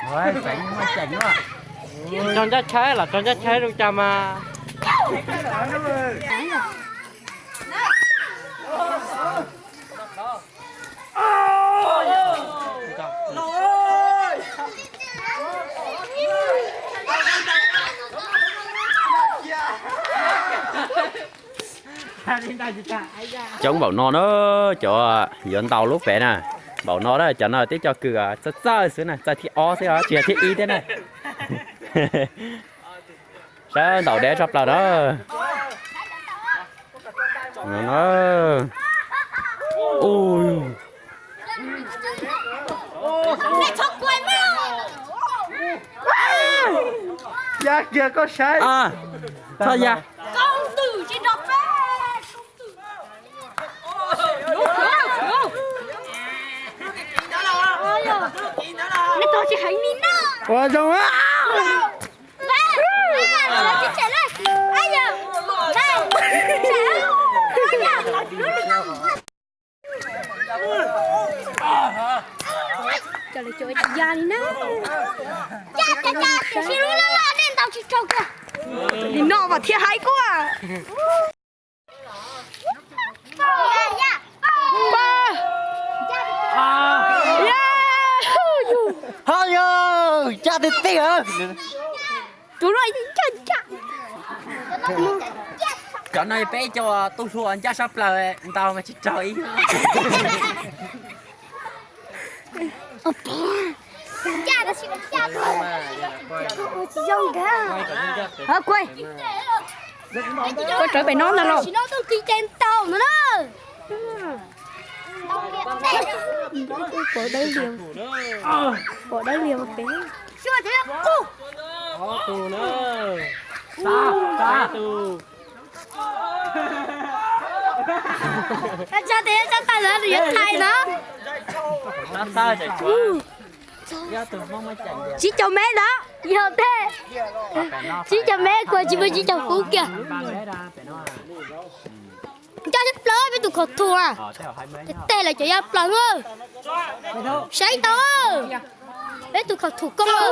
Thôi, chảnh mà chảnh quá. Con chắc cháy là con chắc cháy đâu cha mà. Chống bảo nó cho dẫn tàu lúc về nè bảo nó đó cho nó tí cho cửa rất xa xứ này ra thì ó thế đó chỉ thiết y thế này sao tàu đẻ sắp là đó nó ui Dạ kìa có sai. à sao vậy Công tử trên đó phê. Này tôi chỉ hành mình đó. Ủa xong á. Đây, chạy lên. Ai giờ? Cho lại chơi ra đi nè. Cha, xin lỗi nó nên tao chỉ trâu kìa. Đi nọ vào thiệt hay quá. Thôi ơi, cha đi tí hả? Tụi nó cha. chỗ này bé cho tôi thua anh cha sắp là tao mà chết trời Cha nó chỉ có cha thôi. Chỉ dông cả. Hả quay. Có trở về nón rồi. Chỉ nói tôi đi trên tàu nữa đó. Bộ đấy liều. Bộ đấy liều một tí. Chưa thế. Tù nữa. Ta tù. Cha thế cha ta là điện thay đó. Ta chạy chú. Ra tù mong mới chạy. Chỉ cho mẹ đó. Giờ thế. Chỉ cho mẹ qua chỉ với chỉ cho phú kìa. Cha sắp lỡ với tụi khổ thua à. Tê là chạy ra lần ơi. Sấy tao ơi. Với tụi khổ thủ công ơi.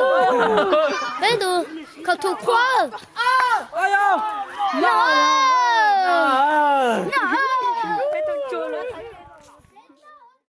Với tụi khổ thủ khoa ơi. Nó